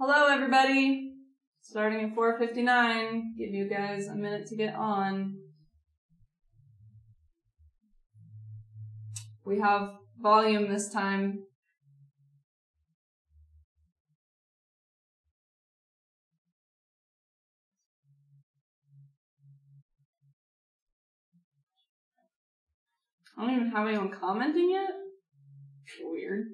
Hello, everybody. Starting at 4:59. Give you guys a minute to get on. We have volume this time. I don't even have anyone commenting yet. Weird.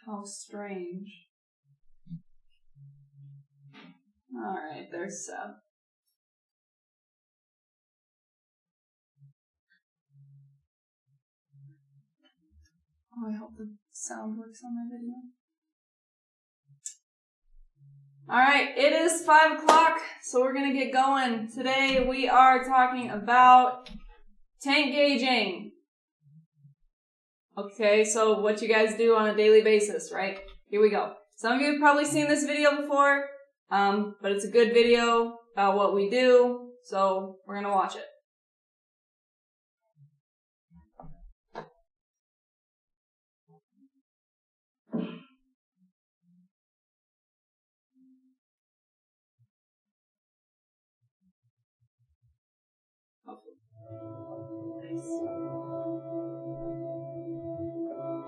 How strange. Alright, there's Seb. Oh, I hope the sound works on my video. Alright, it is 5 o'clock, so we're gonna get going. Today we are talking about tank gauging. Okay, so what you guys do on a daily basis, right? Here we go. Some of you have probably seen this video before, but it's a good video about what we do, so we're gonna watch it.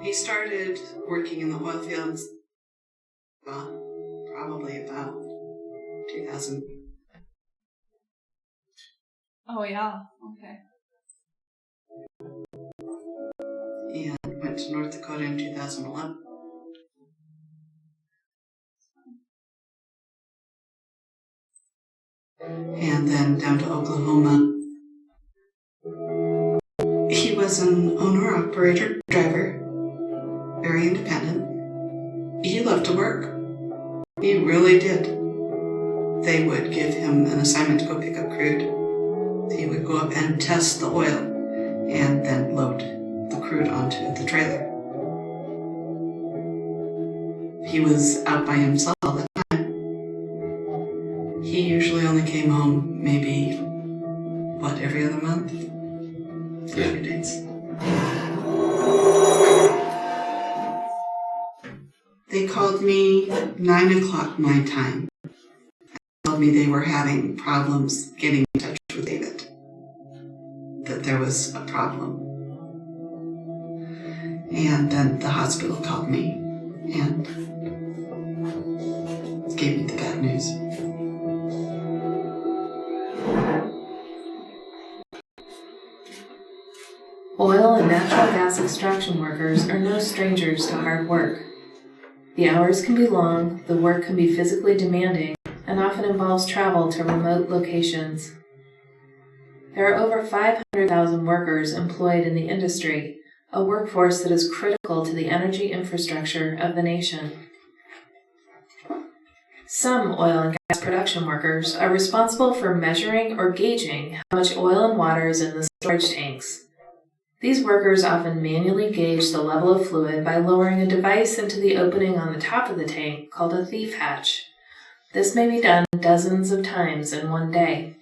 He started working in the oil fields, probably about 2000. Oh yeah, okay. And went to North Dakota in 2011. And then down to Oklahoma. He was an owner-operator driver, very independent. He loved to work. He really did. They would give him an assignment to go pick up crude. He would go up and test the oil and then load the crude onto the trailer. He was out by himself all the time. He usually only came home maybe, every other month? Yeah. A few days. They called me 9 o'clock my time. They told me they were having problems getting in touch with David. That there was a problem. And then the hospital called me and gave me the bad news. Oil and natural gas extraction workers are no strangers to hard work. The hours can be long, the work can be physically demanding, and often involves travel to remote locations. There are over 500,000 workers employed in the industry, a workforce that is critical to the energy infrastructure of the nation. Some oil and gas production workers are responsible for measuring or gauging how much oil and water is in the storage tanks. These workers often manually gauge the level of fluid by lowering a device into the opening on the top of the tank called a thief hatch. This may be done dozens of times in one day.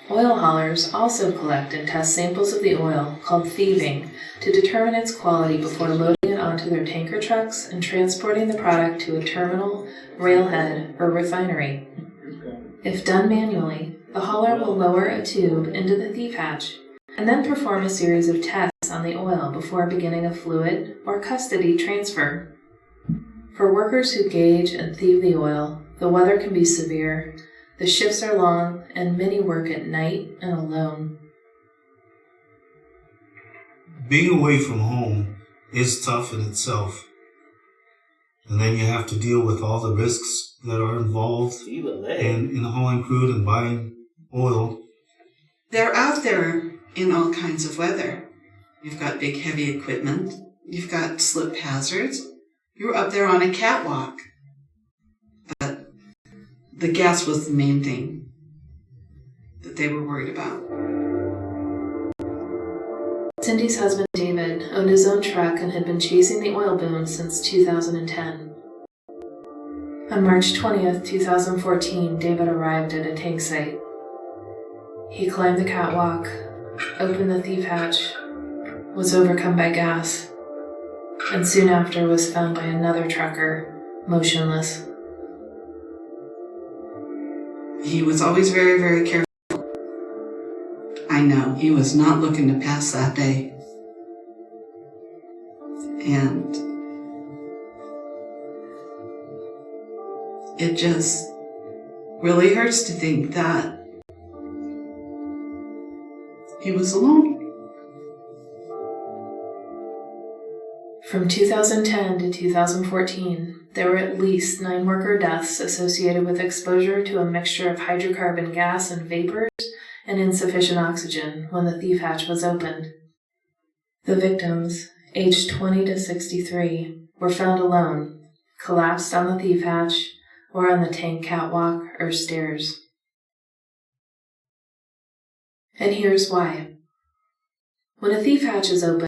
Oil haulers also collect and test samples of the oil, called thieving, to determine its quality before loading it onto their tanker trucks and transporting the product to a terminal, railhead, or refinery. If done manually, the hauler will lower a tube into the thief hatch and then perform a series of tests on the oil before beginning a fluid or custody transfer. For workers who gauge and thieve the oil, the weather can be severe, the shifts are long, and many work at night and alone. Being away from home is tough in itself. And then you have to deal with all the risks that are involved in hauling crude and buying oil. They're out there in all kinds of weather. You've got big heavy equipment. You've got slip hazards. You're up there on a catwalk. But the gas was the main thing that they were worried about. Cindy's husband David owned his own truck and had been chasing the oil boom since 2010. On March 20th, 2014, David arrived at a tank site. He climbed the catwalk, opened the thief hatch, was overcome by gas, and soon after was found by another trucker, motionless. He was always very, very careful. I know he was not looking to pass that day. And it just really hurts to think that he was alone. From 2010 to 2014, there were at least 9 worker deaths associated with exposure to a mixture of hydrocarbon gas and vapors and insufficient oxygen when the thief hatch was opened. The victims, aged 20 to 63, were found alone, collapsed on the thief hatch or on the tank catwalk or stairs. And here's why. When a thief hatch is opened,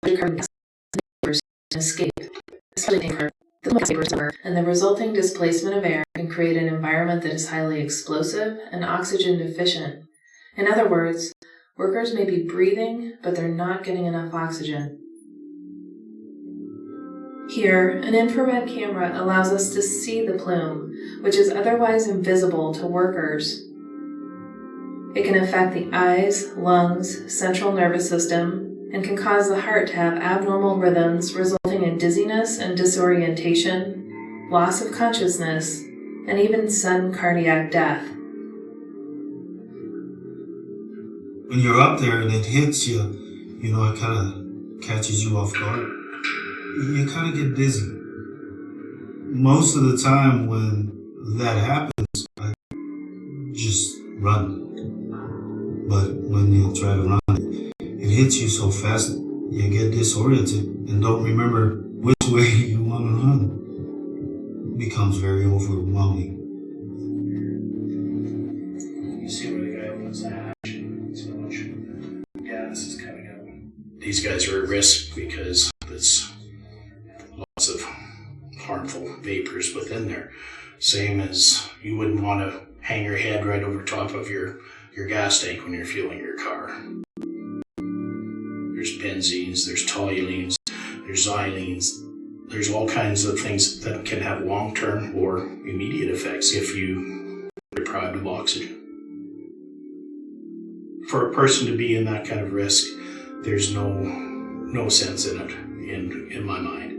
hydrocarbon gas and vapors escape, especially and the resulting displacement of air can create an environment that is highly explosive and oxygen deficient. In other words, workers may be breathing, but they're not getting enough oxygen. Here, an infrared camera allows us to see the plume, which is otherwise invisible to workers. It can affect the eyes, lungs, central nervous system, and can cause the heart to have abnormal rhythms resulting in dizziness and disorientation, loss of consciousness, and even sudden cardiac death. When you're up there and it hits you, it kind of catches you off guard. You kind of get dizzy. Most of the time when that happens, I just run. But when you try to run, it hits you so fast, you get disoriented and don't remember which way you want to run. It becomes very overwhelming. You see where the guy opens the hatch and so much gas is coming out. These guys are at risk because there's lots of harmful vapors within there. Same as you wouldn't want to hang your head right over top of your gas tank when you're fueling your car. There's benzenes, there's toluenes, there's xylenes. There's all kinds of things that can have long-term or immediate effects if you are deprived of oxygen. For a person to be in that kind of risk, there's no sense in it, in my mind.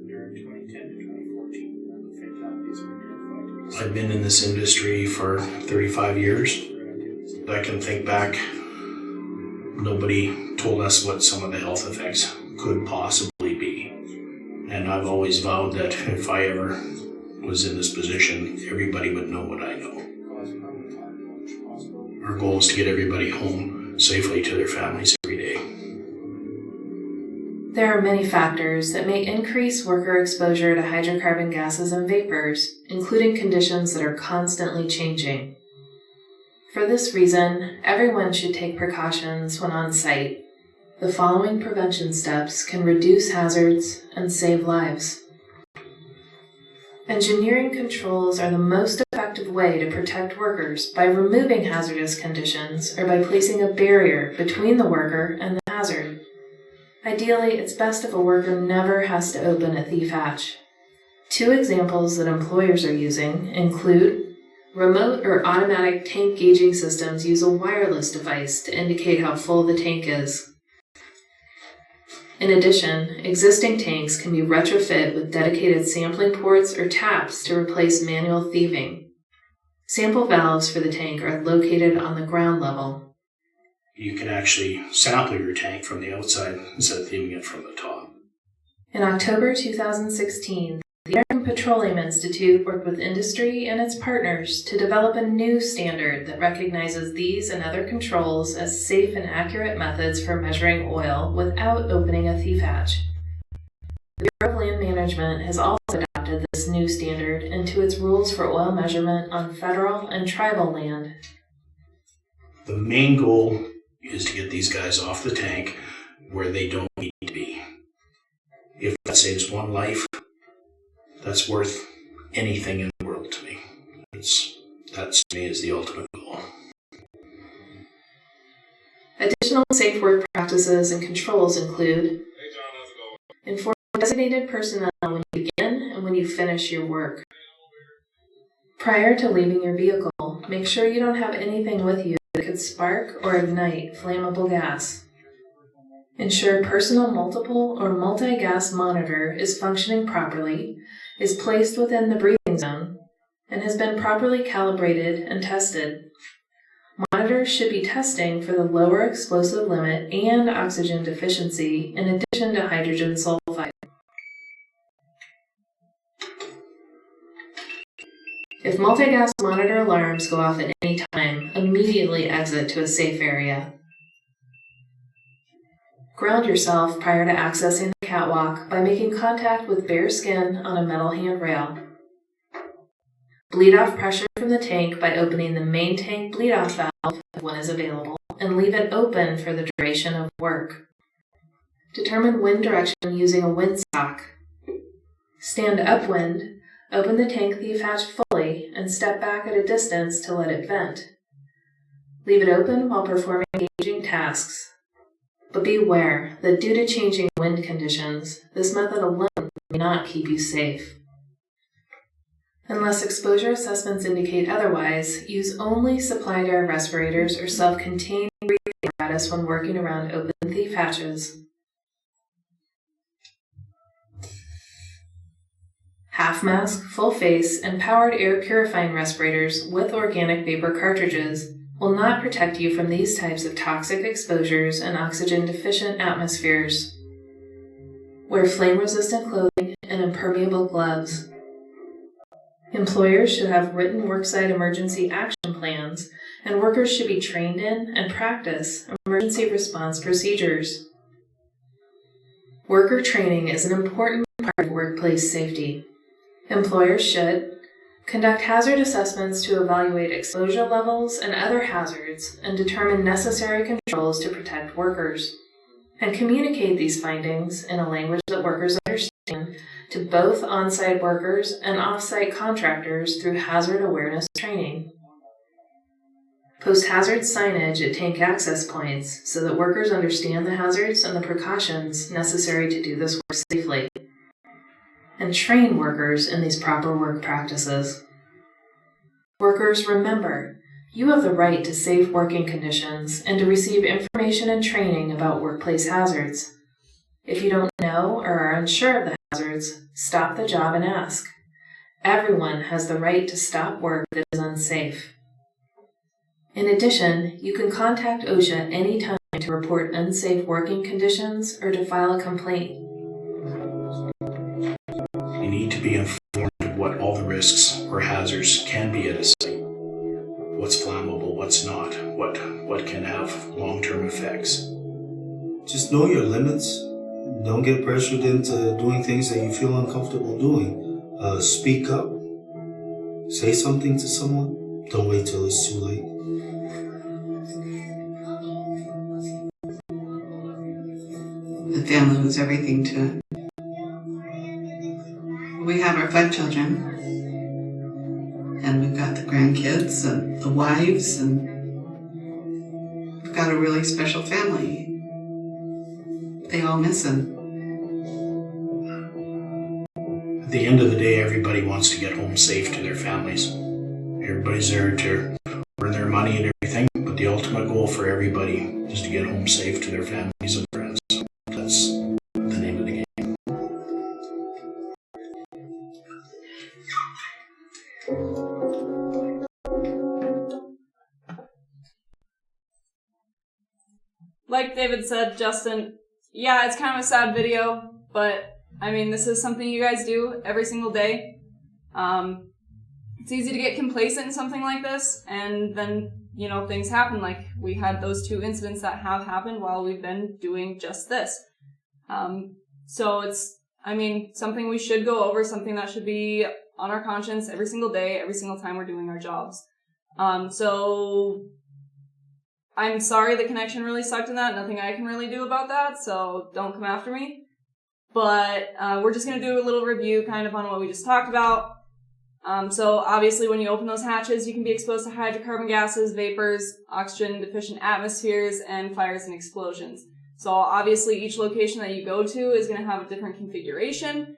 During 2010 to 2014, I've been in this industry for 35 years. I can think back, nobody told us what some of the health effects could possibly be. And I've always vowed that if I ever was in this position, everybody would know what I know. Our goal is to get everybody home safely to their families every day. There are many factors that may increase worker exposure to hydrocarbon gases and vapors, including conditions that are constantly changing. For this reason, everyone should take precautions when on site. The following prevention steps can reduce hazards and save lives. Engineering controls are the most effective way to protect workers by removing hazardous conditions or by placing a barrier between the worker and the hazard. Ideally, it's best if a worker never has to open a thief hatch. 2 examples that employers are using include remote or automatic tank gauging systems use a wireless device to indicate how full the tank is. In addition, existing tanks can be retrofit with dedicated sampling ports or taps to replace manual thieving. Sample valves for the tank are located on the ground level. You can actually sample your tank from the outside instead of thieving it from the top. In October 2016, the American Petroleum Institute worked with industry and its partners to develop a new standard that recognizes these and other controls as safe and accurate methods for measuring oil without opening a thief hatch. The Bureau of Land Management has also adopted this new standard into its rules for oil measurement on federal and tribal land. The main goal is to get these guys off the tank where they don't need to be. If that saves one life, that's worth anything in the world to me. That to me is the ultimate goal. Additional safe work practices and controls include inform designated personnel when you begin and when you finish your work. Prior to leaving your vehicle, make sure you don't have anything with you that could spark or ignite flammable gas. Ensure personal multiple or multi-gas monitor is functioning properly, is placed within the breathing zone, and has been properly calibrated and tested. Monitors should be testing for the lower explosive limit and oxygen deficiency in addition to hydrogen sulfide. If multi-gas monitor alarms go off at any time, immediately exit to a safe area. Ground yourself prior to accessing the catwalk by making contact with bare skin on a metal handrail. Bleed off pressure from the tank by opening the main tank bleed-off valve if one is available, and leave it open for the duration of work. Determine wind direction using a windsock. Stand upwind, open the tank thief hatch fully, and step back at a distance to let it vent. Leave it open while performing engaging tasks. But beware that due to changing wind conditions, this method alone may not keep you safe. Unless exposure assessments indicate otherwise, use only supplied air respirators or self-contained breathing apparatus when working around open thief hatches. Half mask, full face, and powered air purifying respirators with organic vapor cartridges will not protect you from these types of toxic exposures and oxygen-deficient atmospheres. Wear flame-resistant clothing and impermeable gloves. Employers should have written worksite emergency action plans, and workers should be trained in and practice emergency response procedures. Worker training is an important part of workplace safety. Employers should conduct hazard assessments to evaluate exposure levels and other hazards and determine necessary controls to protect workers, and communicate these findings in a language that workers understand to both on-site workers and off-site contractors through hazard awareness training. Post hazard signage at tank access points so that workers understand the hazards and the precautions necessary to do this work safely. And train workers in these proper work practices. Workers, remember, you have the right to safe working conditions and to receive information and training about workplace hazards. If you don't know or are unsure of the hazards, stop the job and ask. Everyone has the right to stop work that is unsafe. In addition, you can contact OSHA anytime to report unsafe working conditions or to file a complaint. You need to be informed of what all the risks or hazards can be at a site. What's flammable, what's not, what can have long-term effects. Just know your limits. Don't get pressured into doing things that you feel uncomfortable doing. Speak up. Say something to someone. Don't wait till it's too late. The family was everything to it. We have our 5 children, and we've got the grandkids and the wives, and we've got a really special family. They all miss him. At the end of the day, everybody wants to get home safe to their families. Everybody's there to earn their money and everything, but the ultimate goal for everybody is to get home safe to their families and friends. That's the name of the game. Like David said, Justin, yeah, it's kind of a sad video, but I mean, this is something you guys do every single day. It's easy to get complacent in something like this, and then, you know, things happen. Like, we had those 2 incidents that have happened while we've been doing just this. So it's, I mean, something we should go over, something that should be on our conscience every single day, every single time we're doing our jobs. So I'm sorry the connection really sucked in that. Nothing I can really do about that, so don't come after me. But we're just going to do a little review kind of on what we just talked about. So obviously when you open those hatches, you can be exposed to hydrocarbon gases, vapors, oxygen-deficient atmospheres, and fires and explosions. So obviously each location that you go to is going to have a different configuration.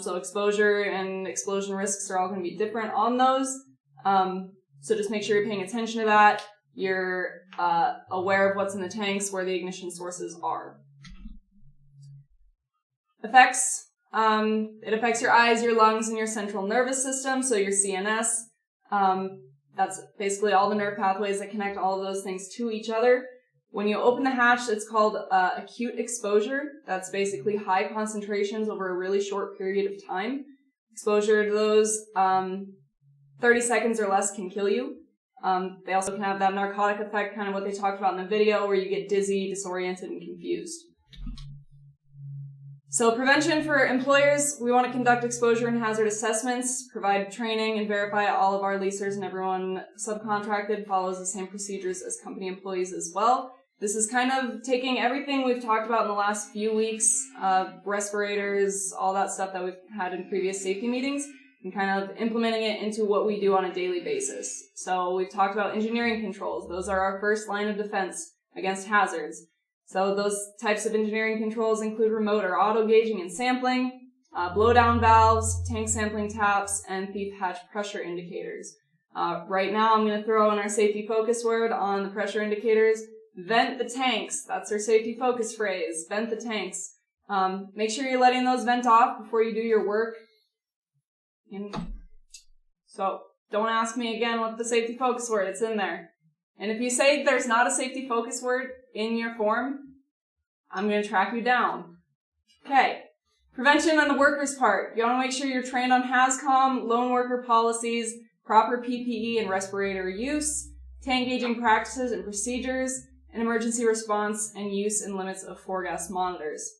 So exposure and explosion risks are all going to be different on those. So just make sure you're paying attention to that. You're aware of what's in the tanks, where the ignition sources are. Effects. It affects your eyes, your lungs, and your central nervous system, so your CNS. That's basically all the nerve pathways that connect all of those things to each other. When you open the hatch, it's called acute exposure. That's basically high concentrations over a really short period of time. Exposure to those 30 seconds or less can kill you. They also can have that narcotic effect, kind of what they talked about in the video, where you get dizzy, disoriented, and confused. So prevention for employers, we want to conduct exposure and hazard assessments, provide training, and verify all of our leasers and everyone subcontracted follows the same procedures as company employees as well. This is kind of taking everything we've talked about in the last few weeks, respirators, all that stuff that we've had in previous safety meetings, and kind of implementing it into what we do on a daily basis. So we've talked about engineering controls. Those are our first line of defense against hazards. So those types of engineering controls include remote or auto gauging and sampling, blow-down valves, tank sampling taps, and thief hatch pressure indicators. Right now I'm going to throw in our safety focus word on the pressure indicators. Vent the tanks. That's our safety focus phrase. Vent the tanks. Make sure you're letting those vent off before you do your work. So don't ask me again what the safety focus word, it's in there. And if you say there's not a safety focus word in your form, I'm going to track you down. Okay. Prevention on the worker's part. You want to make sure you're trained on HazCom, lone worker policies, proper PPE and respirator use, tank gauging practices and procedures, and emergency response and use and limits of 4-gas monitors.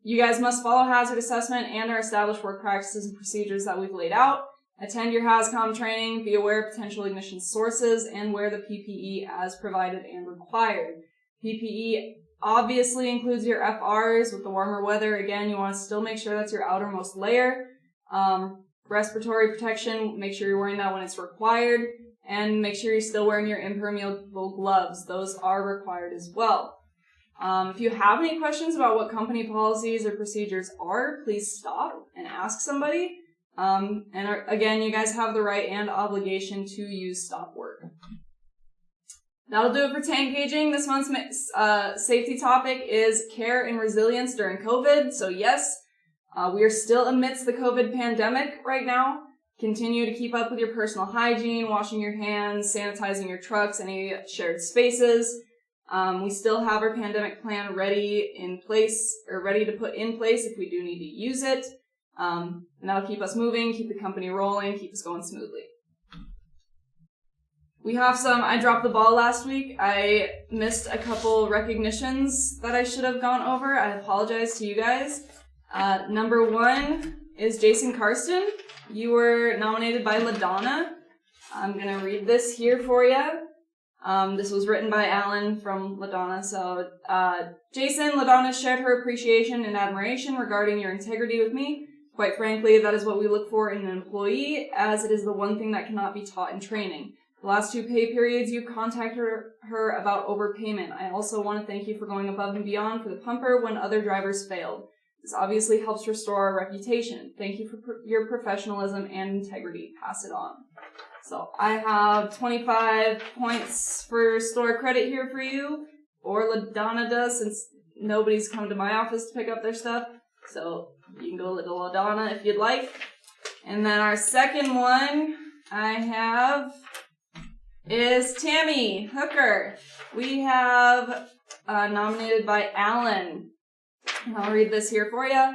You guys must follow hazard assessment and our established work practices and procedures that we've laid out. Attend your HazCom training, be aware of potential ignition sources, and wear the PPE as provided and required. PPE obviously includes your FRs with the warmer weather. Again, you want to still make sure that's your outermost layer. Respiratory protection, make sure you're wearing that when it's required. And make sure you're still wearing your impermeable gloves. Those are required as well. If you have any questions about what company policies or procedures are, please stop and ask somebody. Again, you guys have the right and obligation to use stop work. That'll do it for tank gauging. This month's safety topic is care and resilience during COVID. So yes, we are still amidst the COVID pandemic right now. Continue to keep up with your personal hygiene, washing your hands, sanitizing your trucks, any shared spaces. We still have our pandemic plan ready to put in place if we do need to use it. And that'll keep us moving, keep the company rolling, keep us going smoothly. I dropped the ball last week. I missed a couple recognitions that I should have gone over. I apologize to you guys. Number 1 is Jason Karsten. You were nominated by LaDonna. I'm going to read this here for you. This was written by Alan from LaDonna. So, Jason, LaDonna shared her appreciation and admiration regarding your integrity with me. Quite frankly, that is what we look for in an employee, as it is the one thing that cannot be taught in training. The last 2 pay periods, you contacted her about overpayment. I also want to thank you for going above and beyond for the pumper when other drivers failed. This obviously helps restore our reputation. Thank you for your professionalism and integrity. Pass it on. So I have 25 points for store credit here for you, or LaDonna does, since nobody's come to my office to pick up their stuff. So you can go to LaDonna if you'd like. And then our second one I have is Tammy Hooker. We have nominated by Alan. And I'll read this here for you.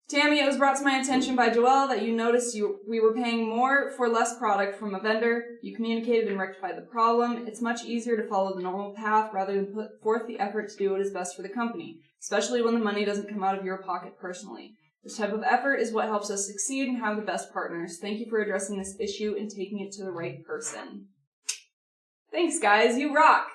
Tammy, it was brought to my attention by Joelle that you noticed we were paying more for less product from a vendor. You communicated and rectified the problem. It's much easier to follow the normal path rather than put forth the effort to do what is best for the company, especially when the money doesn't come out of your pocket personally. This type of effort is what helps us succeed and have the best partners. Thank you for addressing this issue and taking it to the right person. Thanks, guys. You rock!